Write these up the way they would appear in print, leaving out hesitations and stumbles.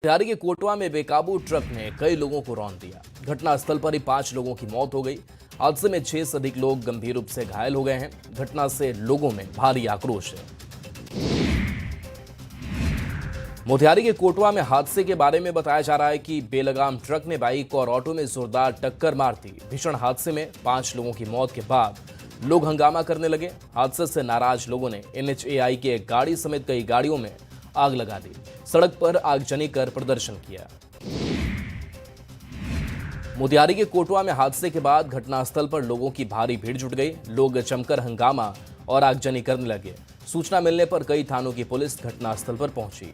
बिहार के कोटवा में बेकाबू ट्रक ने कई लोगों को रौंद दिया। घटनास्थल पर ही 5 लोगों की मौत हो गई। हादसे में 6 से अधिक लोग गंभीर रूप से घायल हो गए हैं। घटना से लोगों में भारी आक्रोश है। मोतिहारी के कोटवा में हादसे के बारे में बताया जा रहा है कि बेलगाम ट्रक ने बाइक और ऑटो में जोरदार टक्कर मार दी। भीषण हादसे में 5 लोगों की मौत के बाद लोग हंगामा करने लगे। हादसे से नाराज लोगों ने NHAI के गाड़ी समेत कई गाड़ियों में आग लगा दी, सड़क पर आगजनी कर प्रदर्शन किया। मोतिहारी के कोटवा में हादसे के बाद घटनास्थल पर लोगों की भारी भीड़ जुट गई। लोग जमकर हंगामा और आगजनी करने लगे। सूचना मिलने पर कई थानों की पुलिस घटनास्थल पर पहुंची।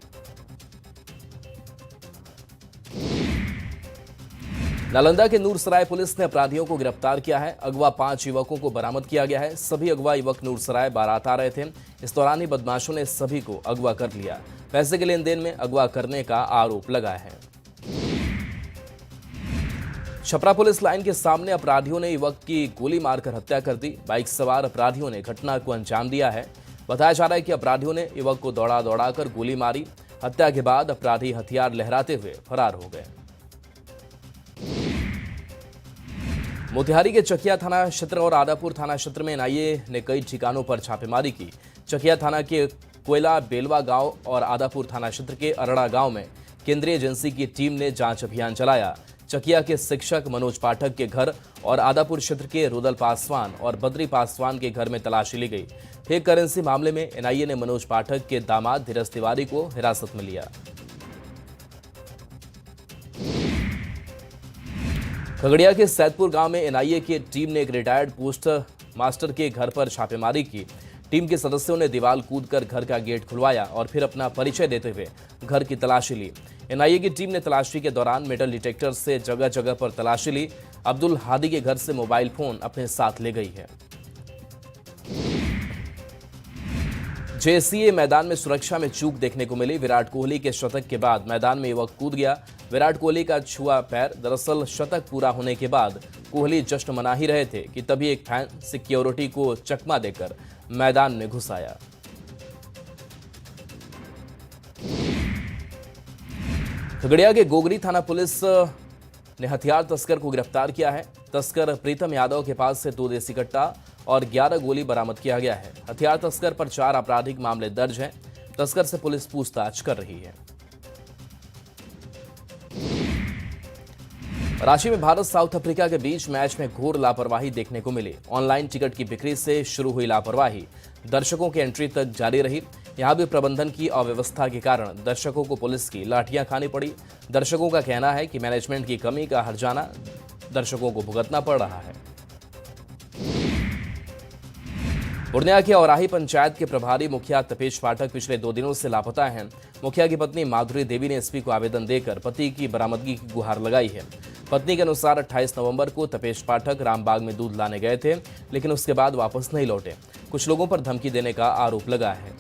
नालंदा के नूरसराय पुलिस ने अपराधियों को गिरफ्तार किया है। अगवा 5 युवकों को बरामद किया गया है। सभी अगवा युवक नूरसराय बारात आ रहे थे। इस दौरान ही बदमाशों ने सभी को अगवा कर लिया। पैसे के लेन देन में अगवा करने का आरोप लगा है। छपरा पुलिस लाइन के सामने अपराधियों ने युवक की गोली मारकर हत्या कर दी। बाइक सवार अपराधियों ने घटना को अंजाम दिया है। बताया जा रहा है कि अपराधियों ने युवक को दौड़ा दौड़ाकर गोली मारी। हत्या के बाद अपराधी हथियार लहराते हुए फरार हो गए। मोतिहारी के चकिया थाना क्षेत्र और आदापुर थाना क्षेत्र में NIA ने कई ठिकानों पर छापेमारी की। चकिया थाना के कोयला बेलवा गांव और आदापुर थाना क्षेत्र के अरड़ा गांव में केंद्रीय एजेंसी की टीम ने जांच अभियान चलाया। चकिया के शिक्षक मनोज पाठक के घर और आदापुर क्षेत्र के रुदल पासवान और बद्री पासवान के घर में तलाशी ली गई। फेक करेंसी मामले में NIA ने मनोज पाठक के दामाद धीरज तिवारी को हिरासत में लिया। खगड़िया के सैदपुर गांव में NIA की टीम ने एक रिटायर्ड पोस्ट मास्टर के घर पर छापेमारी की। टीम के सदस्यों ने दीवार कूदकर घर का गेट खुलवाया और फिर अपना परिचय देते हुए घर की तलाशी ली। NIA की टीम ने तलाशी के दौरान मेटल डिटेक्टर से जगह जगह पर तलाशी ली। अब्दुल हादी के घर से मोबाइल फोन अपने साथ ले गई है। JCA मैदान में सुरक्षा में चूक देखने को मिली। विराट कोहली के शतक के बाद मैदान में युवक कूद गया। विराट कोहली का छुआ पैर। दरअसल शतक पूरा होने के बाद कोहली जश्न मना ही रहे थे कि तभी एक फैन सिक्योरिटी को चकमा देकर मैदान में घुस आया। खगड़िया के गोगरी थाना पुलिस ने हथियार तस्कर को गिरफ्तार किया है। तस्कर प्रीतम यादव के पास से 2 देसी कट्टा और 11 गोली बरामद किया गया है। हथियार तस्कर पर 4 आपराधिक मामले दर्ज हैं। तस्कर से पुलिस पूछताछ कर रही है। रांची में भारत साउथ अफ्रीका के बीच मैच में घोर लापरवाही देखने को मिली। ऑनलाइन टिकट की बिक्री से शुरू हुई लापरवाही दर्शकों की एंट्री तक जारी रही। यहां भी प्रबंधन की अव्यवस्था के कारण दर्शकों को पुलिस की लाठियां खानी पड़ी। दर्शकों का कहना है कि मैनेजमेंट की कमी का हर्जाना दर्शकों को भुगतना पड़ रहा है। पूर्णिया के औराही पंचायत के प्रभारी मुखिया तपेश पाठक पिछले 2 दिनों से लापता हैं। मुखिया की पत्नी माधुरी देवी ने SP को आवेदन देकर पति की बरामदगी की गुहार लगाई है। पत्नी के अनुसार 28 नवंबर को तपेश पाठक रामबाग में दूध लाने गए थे, लेकिन उसके बाद वापस नहीं लौटे। कुछ लोगों पर धमकी देने का आरोप लगा है।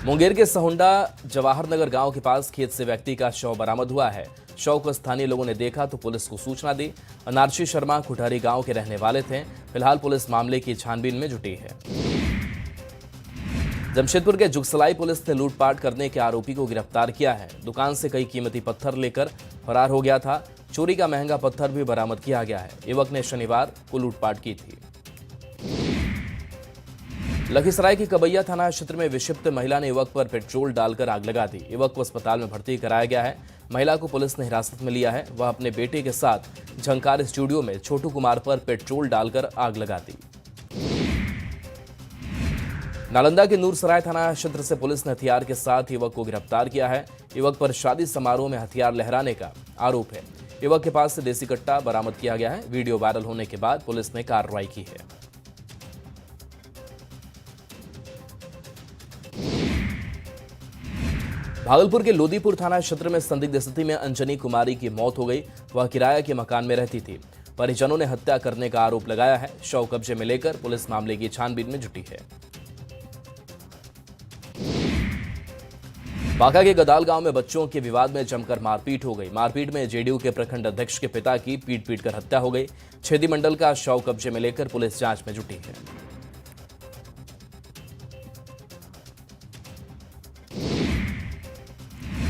मुंगेर के सहुंडा जवाहर नगर गांव के पास खेत से व्यक्ति का शव बरामद हुआ है। शव को स्थानीय लोगों ने देखा तो पुलिस को सूचना दी। अनारशी शर्मा खुटारी गांव के रहने वाले थे। फिलहाल पुलिस मामले की छानबीन में जुटी है। जमशेदपुर के जुगसलाई पुलिस ने लूटपाट करने के आरोपी को गिरफ्तार किया है। दुकान से कई कीमती पत्थर लेकर फरार हो गया था। चोरी का महंगा पत्थर भी बरामद किया गया है। युवक ने शनिवार को लूटपाट की थी। लखीसराय की कबैया थाना क्षेत्र में विक्षिप्त महिला ने युवक पर पेट्रोल डालकर आग लगा दी। युवक को अस्पताल में भर्ती कराया गया है। महिला को पुलिस ने हिरासत में लिया है। वह अपने बेटे के साथ झंकार स्टूडियो में छोटू कुमार पर पेट्रोल डालकर आग लगा दी। नालंदा के नूरसराय थाना क्षेत्र से पुलिस ने हथियार के साथ युवक को गिरफ्तार किया है। युवक पर शादी समारोह में हथियार लहराने का आरोप है। युवक के पास से देसी कट्टा बरामद किया गया है। वीडियो वायरल होने के बाद पुलिस ने कार्रवाई की है। भागलपुर के लोदीपुर थाना क्षेत्र में संदिग्ध स्थिति में अंजनी कुमारी की मौत हो गई। वह किराया के मकान में रहती थी। परिजनों ने हत्या करने का आरोप लगाया है। शव कब्जे में लेकर पुलिस मामले की छानबीन में जुटी है। बांका के गदाल गांव में बच्चों के विवाद में जमकर मारपीट हो गई। मारपीट में JDU के प्रखंड अध्यक्ष के पिता की पीट कर हत्या हो गई। छेदी मंडल का शव कब्जे में लेकर पुलिस जांच में जुटी है।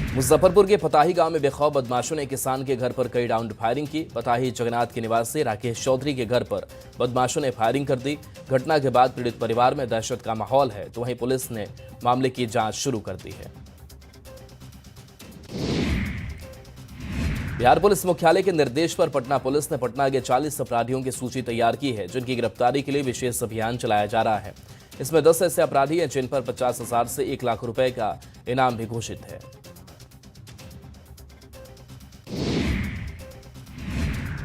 मुजफ्फरपुर के पताही गांव में बेखौफ बदमाशों ने किसान के घर पर कई राउंड फायरिंग की। पताही जगन्नाथ के निवासी राकेश चौधरी के घर पर बदमाशों ने फायरिंग कर दी। घटना के बाद पीड़ित परिवार में दहशत का माहौल है, तो वहीं पुलिस ने मामले की जांच शुरू कर दी है। बिहार पुलिस मुख्यालय के निर्देश पर पटना पुलिस ने पटना के 40 अपराधियों की सूची तैयार की है, जिनकी गिरफ्तारी के लिए विशेष अभियान चलाया जा रहा है। इसमें 10 ऐसे अपराधी हैं जिन पर 50,000 से 1 लाख रुपए का इनाम भी घोषित है।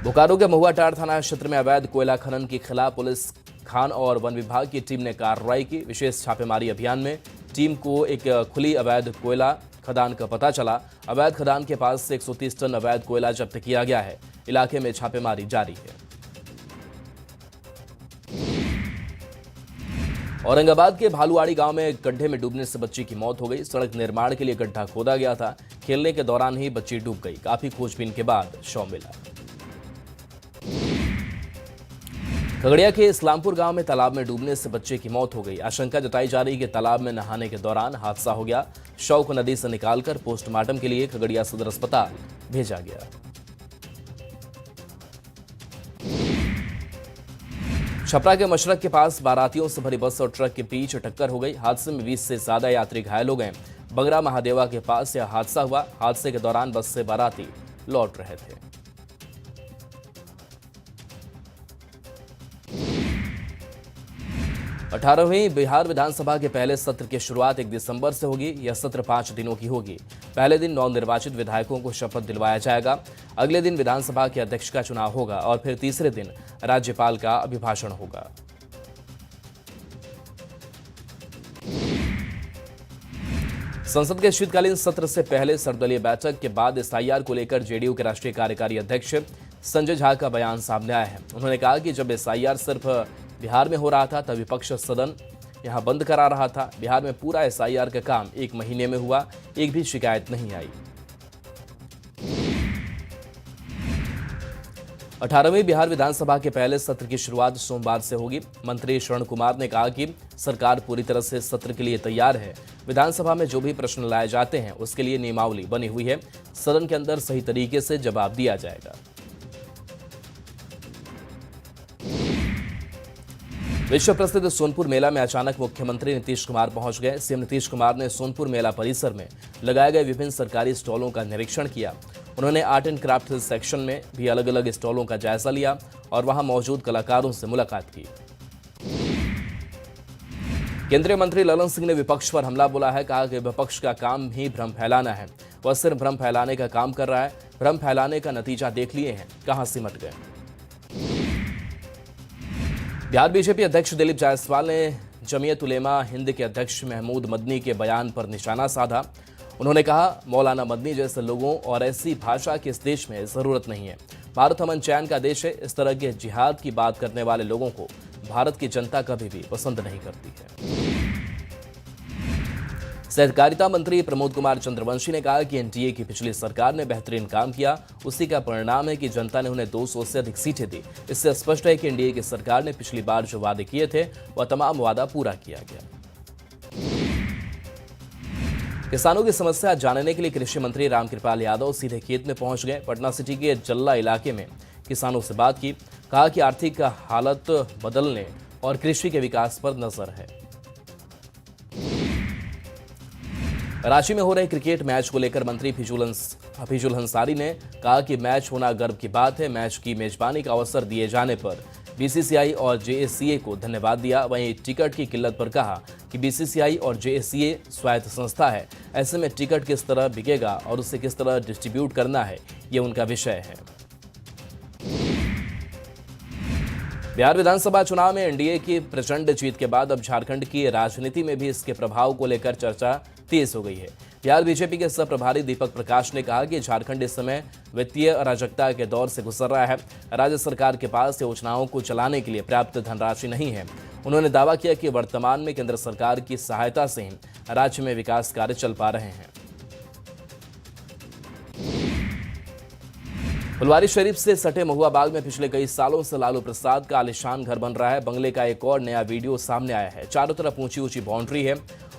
बोकारो के महुआटांड़ थाना क्षेत्र में अवैध कोयला खनन के खिलाफ पुलिस, खान और वन विभाग की टीम ने कार्रवाई की। विशेष छापेमारी अभियान में टीम को एक खुली अवैध कोयला खदान का पता चला। अवैध खदान के पास से 130 टन अवैध कोयला जब्त किया गया है। इलाके में छापेमारी जारी है। औरंगाबाद के भालुआड़ी गांव में गड्ढे में डूबने से बच्ची की मौत हो गई। सड़क निर्माण के लिए गड्ढा खोदा गया था। खेलने के दौरान ही बच्ची डूब गई। काफी खोजबीन के बाद शव मिला। खगड़िया के इस्लामपुर गांव में तालाब में डूबने से बच्चे की मौत हो गई। आशंका जताई जा रही है कि तालाब में नहाने के दौरान हादसा हो गया। शव को नदी से निकालकर पोस्टमार्टम के लिए खगड़िया सदर अस्पताल भेजा गया। छपरा के मशरक के पास बारातियों से भरी बस और ट्रक के बीच टक्कर हो गई। हादसे में 20 से ज्यादा यात्री घायल हो गए। बगरा महादेवा के पास यह हादसा हुआ। हादसे के दौरान बस से बाराती लौट रहे थे। अठारहवीं बिहार विधानसभा के पहले सत्र की शुरुआत 1 दिसंबर से होगी। यह सत्र 5 दिनों की होगी। पहले दिन नवनिर्वाचित विधायकों को शपथ दिलवाया जाएगा। अगले दिन विधानसभा के अध्यक्ष का चुनाव होगा और फिर तीसरे दिन राज्यपाल का अभिभाषण होगा। संसद के शीतकालीन सत्र से पहले सर्वदलीय बैठक के बाद एसआईआर को लेकर जेडीयू के राष्ट्रीय कार्यकारी अध्यक्ष संजय झा का बयान सामने आया है। उन्होंने कहा कि जब एसआईआर सिर्फ बिहार में हो रहा था तब विपक्ष सदन यहां बंद करा रहा था। बिहार में पूरा एसआईआर का काम 1 महीने में हुआ, एक भी शिकायत नहीं आई। 18वीं बिहार विधानसभा के पहले सत्र की शुरुआत सोमवार से होगी। मंत्री शरण कुमार ने कहा कि सरकार पूरी तरह से सत्र के लिए तैयार है। विधानसभा में जो भी प्रश्न लाए जाते हैं उसके लिए नियमावली बनी हुई है। सदन के अंदर सही तरीके से जवाब दिया जाएगा। विश्व प्रसिद्ध सोनपुर मेला में अचानक मुख्यमंत्री नीतीश कुमार पहुंच गए। सीएम नीतीश कुमार ने सोनपुर मेला परिसर में लगाए गए विभिन्न सरकारी स्टॉलों का निरीक्षण किया। उन्होंने आर्ट एंड क्राफ्ट सेक्शन में भी अलग अलग स्टॉलों का जायजा लिया और वहां मौजूद कलाकारों से मुलाकात की। केंद्रीय मंत्री ललन सिंह ने विपक्ष पर हमला बोला है। कहा कि विपक्ष का काम ही भ्रम फैलाना है। वह सिर्फ भ्रम फैलाने का काम कर रहा है। भ्रम फैलाने का नतीजा देख लिए हैं, कहां सिमट गए। बिहार बीजेपी अध्यक्ष दिलीप जायसवाल ने जमीयत उलेमा हिंद के अध्यक्ष महमूद मदनी के बयान पर निशाना साधा। उन्होंने कहा, मौलाना मदनी जैसे लोगों और ऐसी भाषा की इस देश में जरूरत नहीं है। भारत अमन चैन का देश है। इस तरह के जिहाद की बात करने वाले लोगों को भारत की जनता कभी भी पसंद नहीं करती है। सहकारिता मंत्री प्रमोद कुमार चंद्रवंशी ने कहा कि एनडीए की पिछली सरकार ने बेहतरीन काम किया। उसी का परिणाम है कि जनता ने उन्हें 200 से अधिक सीटें दी। इससे स्पष्ट है कि एनडीए की सरकार ने पिछली बार जो वादे किए थे वह तमाम वादा पूरा किया गया। किसानों की समस्या जानने के लिए कृषि मंत्री रामकृपाल यादव सीधे खेत में पहुंच गए। पटना सिटी के जल्ला इलाके में किसानों से बात की। कहा कि आर्थिक हालत बदलने और कृषि के विकास पर नजर है। रांची में हो रहे क्रिकेट मैच को लेकर मंत्री हफीजुल अंसारी ने कहा कि मैच होना गर्व की बात है। मैच की मेजबानी का अवसर दिए जाने पर बीसीसीआई और जेएसीए को धन्यवाद दिया। वहीं टिकट की किल्लत पर कहा कि बीसीसीआई और जेएसीए स्वायत्त संस्था है। ऐसे में टिकट किस तरह बिकेगा और उसे किस तरह डिस्ट्रीब्यूट करना है, ये उनका विषय है। बिहार विधानसभा चुनाव में एनडीए की प्रचंड जीत के बाद अब झारखंड की राजनीति में भी इसके प्रभाव को लेकर चर्चा तेज हो गई है। बिहार बीजेपी के सह प्रभारी दीपक प्रकाश ने कहा कि झारखंड इस समय वित्तीय अराजकता के दौर से गुजर रहा है। राज्य सरकार के पास योजनाओं को चलाने के लिए पर्याप्त धनराशि नहीं है। उन्होंने दावा किया कि वर्तमान में केंद्र सरकार की सहायता से ही राज्य में विकास कार्य चल पा रहे हैं। फुलवारी शरीफ से सटे महुआ बाग में पिछले कई सालों से लालू प्रसाद का आलीशान घर बन रहा है। बंगले का एक और नया वीडियो सामने आया है। चारों तरफ ऊंची ऊंची बाउंड्री है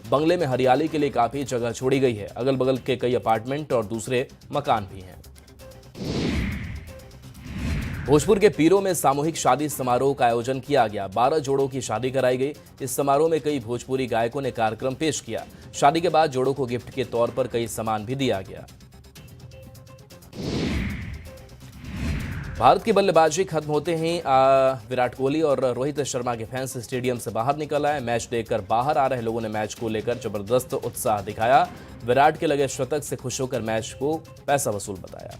बंगले में हरियाली के लिए काफी जगह छोड़ी गई है। अगल बगल के कई अपार्टमेंट और दूसरे मकान भी हैं। भोजपुर के पीरो में सामूहिक शादी समारोह का आयोजन किया गया। 12 जोड़ों की शादी कराई गई। इस समारोह में कई भोजपुरी गायकों ने कार्यक्रम पेश किया। शादी के बाद जोड़ों को गिफ्ट के तौर पर कई सामान भी दिया गया। भारत की बल्लेबाजी खत्म होते ही विराट कोहली और रोहित शर्मा के फैंस स्टेडियम से बाहर निकल आए। मैच देखकर बाहर आ रहे लोगों ने मैच को लेकर जबरदस्त उत्साह दिखाया। विराट के लगे शतक से खुश होकर मैच को पैसा वसूल बताया।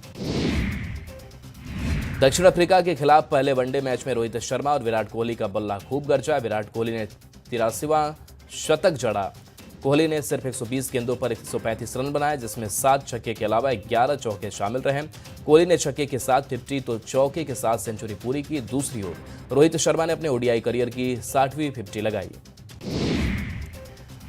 दक्षिण अफ्रीका के खिलाफ पहले वनडे मैच में रोहित शर्मा और विराट कोहली का बल्ला खूब गरजा। विराट कोहली ने 83वां शतक जड़ा। कोहली ने सिर्फ 120 गेंदों पर 135 रन बनाए, जिसमें 7 छक्के के अलावा 11 चौके शामिल रहे। कोहली ने छक्के के साथ 50 तो चौके के साथ सेंचुरी पूरी की। दूसरी ओर रोहित शर्मा ने अपने ओडीआई करियर की 60वीं 50 लगाई।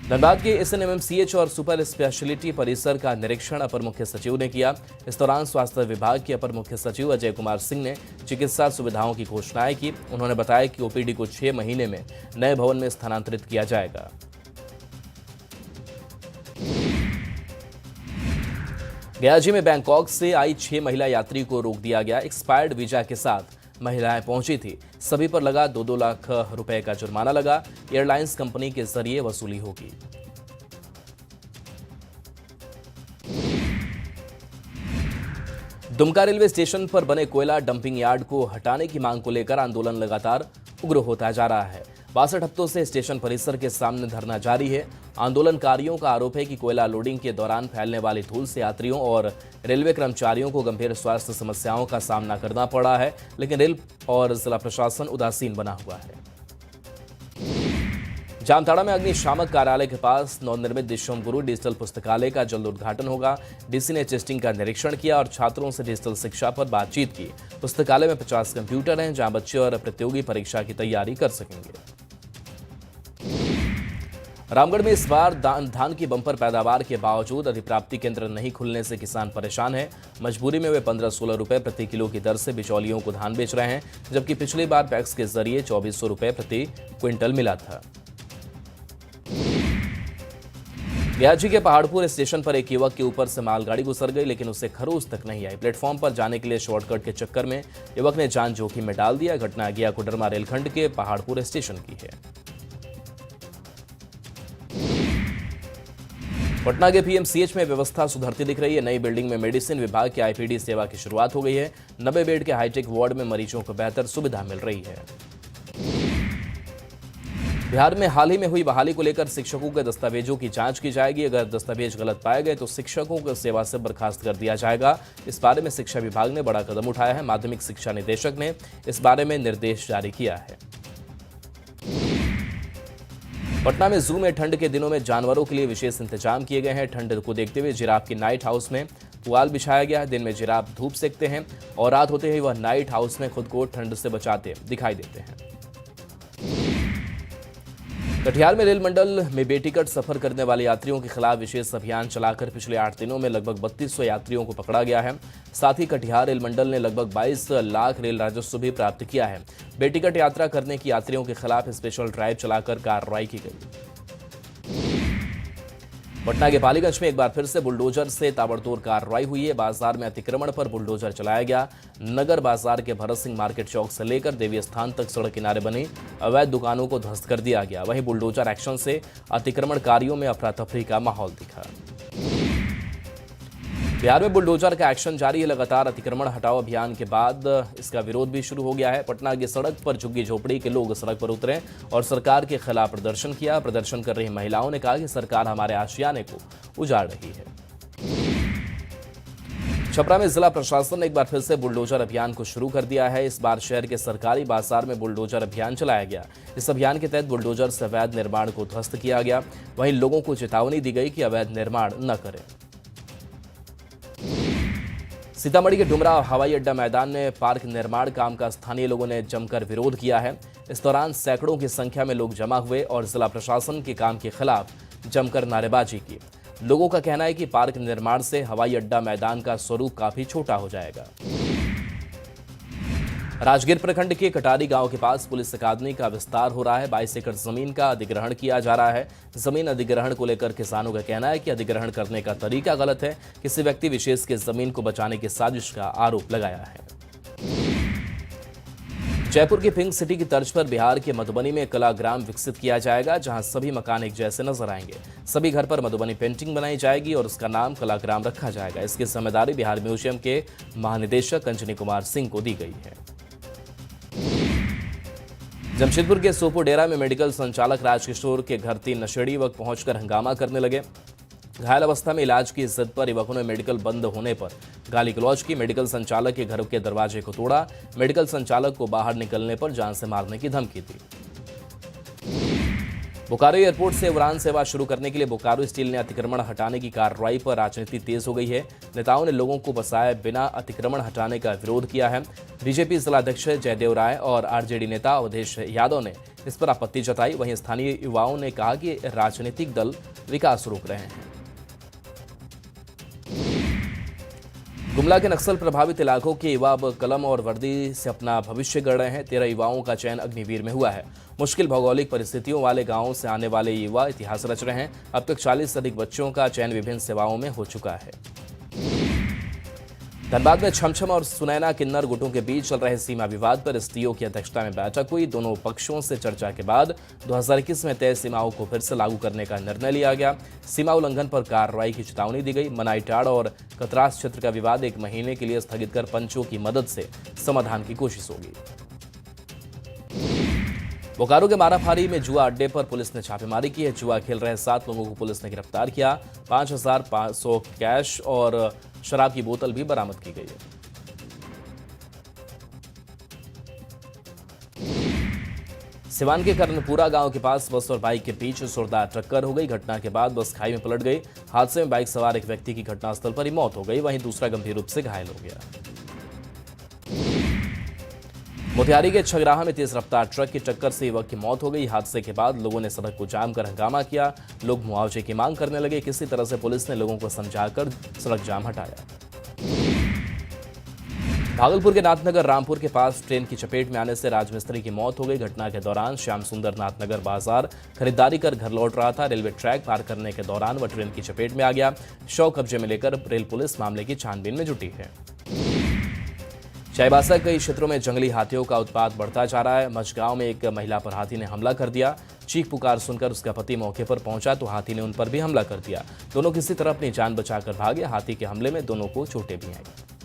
धनबाद के SNMMCH और सुपर स्पेशलिटी परिसर का निरीक्षण अपर मुख्य सचिव ने किया। इस दौरान स्वास्थ्य विभाग के अपर मुख्य सचिव अजय कुमार सिंह ने चिकित्सा सुविधाओं की घोषणाएं की। उन्होंने बताया कि ओपीडी को 6 महीने में नए भवन में स्थानांतरित किया जाएगा। गयाजी में बैंकॉक से आई 6 महिला यात्री को रोक दिया गया। एक्सपायर्ड वीजा के साथ महिलाएं पहुंची थी। सभी पर लगा 2-2 लाख रुपए का जुर्माना लगा। एयरलाइंस कंपनी के जरिए वसूली होगी। दुमका रेलवे स्टेशन पर बने कोयला डंपिंग यार्ड को हटाने की मांग को लेकर आंदोलन लगातार उग्र होता जा रहा है। 62 हफ्तों से स्टेशन परिसर के सामने धरना जारी है। आंदोलनकारियों का आरोप है कि कोयला लोडिंग के दौरान फैलने वाली धूल से यात्रियों और रेलवे कर्मचारियों को गंभीर स्वास्थ्य समस्याओं का सामना करना पड़ा है, लेकिन रेल और जिला प्रशासन उदासीन बना हुआ है। जामताड़ा में अग्निशामक कार्यालय के पास नवनिर्मित दिशोम गुरु डिजिटल पुस्तकालय का जल्द उद्घाटन होगा। डीसी ने टेस्टिंग का निरीक्षण किया और छात्रों से डिजिटल शिक्षा पर बातचीत की। पुस्तकालय में 50 कंप्यूटर हैं, जहां बच्चे और प्रतियोगी परीक्षा की तैयारी कर सकेंगे। रामगढ़ में इस बार धान की बंपर पैदावार के बावजूद अधिप्राप्ति केंद्र नहीं खुलने से किसान परेशान हैं। मजबूरी में वे 15-16 रुपए प्रति किलो की दर से बिचौलियों को धान बेच रहे हैं, जबकि पिछली बार पैक्स के जरिए 2400 रुपए प्रति क्विंटल मिला था। गयाजी के पहाड़पुर स्टेशन पर एक युवक के ऊपर से मालगाड़ी गुजर गई, लेकिन उसे खरोच तक नहीं आई। प्लेटफॉर्म पर जाने के लिए शॉर्टकट के चक्कर में युवक ने जान जोखिम में डाल दिया। घटना गया कोडरमा रेलखंड के पहाड़पुर स्टेशन की है। पटना के पीएमसीएच में व्यवस्था सुधरती दिख रही है। नई बिल्डिंग में मेडिसिन विभाग के आईपीडी सेवा की शुरुआत हो गई है। 90 बेड के हाईटेक वार्ड में मरीजों को बेहतर सुविधा मिल रही है। बिहार में हाल ही में हुई बहाली को लेकर शिक्षकों के दस्तावेजों की जांच की जाएगी। अगर दस्तावेज गलत पाए गए तो शिक्षकों को सेवा से बर्खास्त कर दिया जाएगा। इस बारे में शिक्षा विभाग ने बड़ा कदम उठाया है। माध्यमिक शिक्षा निदेशक ने इस बारे में निर्देश जारी किया है। पटना में जू में ठंड के दिनों में जानवरों के लिए विशेष इंतजाम किए गए हैं। ठंड को देखते हुए जिराफ की नाइट हाउस में पुआल बिछाया गया है। दिन में जिराफ धूप सेकते हैं और रात होते ही वह नाइट हाउस में खुद को ठंड से बचाते दिखाई देते हैं। कटिहार में रेल मंडल में बेटिकट सफर करने वाले यात्रियों के खिलाफ विशेष अभियान चलाकर पिछले 8 दिनों में लगभग 3200 यात्रियों को पकड़ा गया है। साथ ही कटिहार रेल मंडल ने लगभग 22 लाख रेल राजस्व भी प्राप्त किया है। बेटिकट यात्रा करने की यात्रियों के खिलाफ स्पेशल ड्राइव चलाकर कार्रवाई की गई। पटना के पालीगंज में एक बार फिर से बुलडोजर से ताबड़तोड़ कार्रवाई हुई है। बाजार में अतिक्रमण पर बुलडोजर चलाया गया। नगर बाजार के भरत सिंह मार्केट चौक से लेकर देवी स्थान तक सड़क किनारे बनी अवैध दुकानों को ध्वस्त कर दिया गया। वहीं बुलडोजर एक्शन से अतिक्रमणकारियों में अफरा तफरी का माहौल दिखा। बिहार में बुलडोजर का एक्शन जारी है। लगातार अतिक्रमण हटाओ अभियान के बाद इसका विरोध भी शुरू हो गया है। पटना की सड़क पर झुग्गी झोपड़ी के लोग सड़क पर उतरे और सरकार के खिलाफ प्रदर्शन किया। प्रदर्शन कर रही महिलाओं ने कहा कि सरकार हमारे आशियाने को उजाड़ रही है। छपरा में जिला प्रशासन ने एक बार फिर से बुलडोजर अभियान को शुरू कर दिया है। इस बार शहर के सरकारी बाजार में बुलडोजर अभियान चलाया गया। इस अभियान के तहत बुलडोजर से अवैध निर्माण को ध्वस्त किया गया। वहीं लोगों को चेतावनी दी गई कि अवैध निर्माण न करें। सीतामढ़ी के डुमरा हवाई अड्डा मैदान में पार्क निर्माण काम का स्थानीय लोगों ने जमकर विरोध किया है। इस दौरान सैकड़ों की संख्या में लोग जमा हुए और जिला प्रशासन के काम के खिलाफ जमकर नारेबाजी की। लोगों का कहना है कि पार्क निर्माण से हवाई अड्डा मैदान का स्वरूप काफी छोटा हो जाएगा। राजगीर प्रखंड के कटारी गांव के पास पुलिस अकादमी का विस्तार हो रहा है। 22 एकड़ जमीन का अधिग्रहण किया जा रहा है। जमीन अधिग्रहण को लेकर किसानों का कहना है कि अधिग्रहण करने का तरीका गलत है। किसी व्यक्ति विशेष के जमीन को बचाने की साजिश का आरोप लगाया है। जयपुर की पिंक सिटी की तर्ज पर बिहार के मधुबनी में कला ग्राम विकसित किया जाएगा, जहां सभी मकान एक जैसे नजर आएंगे। सभी घर पर मधुबनी पेंटिंग बनाई जाएगी और उसका नाम कला ग्राम रखा जाएगा। इसकी जिम्मेदारी बिहार म्यूजियम के महानिदेशक अंजनी कुमार सिंह को दी गई है। जमशेदपुर के सोपोडेरा में मेडिकल संचालक राजकिशोर के घर 3 नशेड़ी युवक पहुंचकर हंगामा करने लगे। घायल अवस्था में इलाज की जिद पर युवकों ने मेडिकल बंद होने पर गाली गलौज की। मेडिकल संचालक के घर के दरवाजे को तोड़ा। मेडिकल संचालक को बाहर निकलने पर जान से मारने की धमकी दी। बोकारो एयरपोर्ट से उड़ान सेवा शुरू करने के लिए बोकारो स्टील ने अतिक्रमण हटाने की कार्रवाई पर राजनीति तेज हो गई है। नेताओं ने लोगों को बसाए बिना अतिक्रमण हटाने का विरोध किया है। बीजेपी जिलाध्यक्ष जयदेव राय और आरजेडी नेता अवधेश यादव ने इस पर आपत्ति जताई। वहीं स्थानीय युवाओं ने कहा कि राजनीतिक दल विकास रोक रहे हैं। गुमला के नक्सल प्रभावित इलाकों के युवा अब कलम और वर्दी से अपना भविष्य गढ़ रहे हैं। 13 युवाओं का चयन अग्निवीर में हुआ है। मुश्किल भौगोलिक परिस्थितियों वाले गांवों से आने वाले युवा इतिहास रच रहे हैं। अब तक 40 से अधिक बच्चों का चयन विभिन्न सेवाओं में हो चुका है। धनबाद में छमछम और सुनैना किन्नर गुटों के बीच चल रहे सीमा विवाद पर एसडीओ की अध्यक्षता में बैठक हुई। दोनों पक्षों से चर्चा के बाद 2021 में तय सीमाओं को फिर से लागू करने का निर्णय लिया गया। सीमा उल्लंघन पर कार्रवाई की चेतावनी दी गई। मनाईटाड़ और कतरास क्षेत्र का विवाद 1 महीने के लिए स्थगित कर पंचों की मदद से समाधान की कोशिश होगी। बोकारो के माराफारी में जुआ अड्डे पर पुलिस ने छापेमारी की है। जुआ खेल रहे 7 लोगों को पुलिस ने गिरफ्तार किया। 5500 कैश और शराब की बोतल भी बरामद की गई है। सिवान के कर्णपुरा गांव के पास बस और बाइक के बीच जोरदार टक्कर हो गई। घटना के बाद बस खाई में पलट गई। हादसे में बाइक सवार एक व्यक्ति की घटनास्थल पर ही मौत हो गई, वहीं दूसरा गंभीर रूप से घायल हो गया। मोतिहारी के छगराहा में तेज रफ्तार ट्रक की टक्कर से युवक की मौत हो गई। हादसे के बाद लोगों ने सड़क को जाम कर हंगामा किया। लोग मुआवजे की मांग करने लगे। किसी तरह से पुलिस ने लोगों को समझाकर सड़क जाम हटाया। भागलपुर के नाथनगर रामपुर के पास ट्रेन की चपेट में आने से राजमिस्त्री की मौत हो गई। घटना के दौरान श्याम सुंदर नाथनगर बाजार खरीदारी कर घर लौट रहा था। रेलवे ट्रैक पार करने के दौरान वह ट्रेन की चपेट में आ गया। शव कब्जे में लेकर रेल पुलिस मामले की छानबीन में जुटी है। चाईबासा कई क्षेत्रों में जंगली हाथियों का उत्पात बढ़ता जा रहा है। मझगांव में एक महिला पर हाथी ने हमला कर दिया। चीख पुकार सुनकर उसका पति मौके पर पहुंचा तो हाथी ने उन पर भी हमला कर दिया। दोनों किसी तरह अपनी जान बचाकर भागे। हाथी के हमले में दोनों को चोटें भी आईं।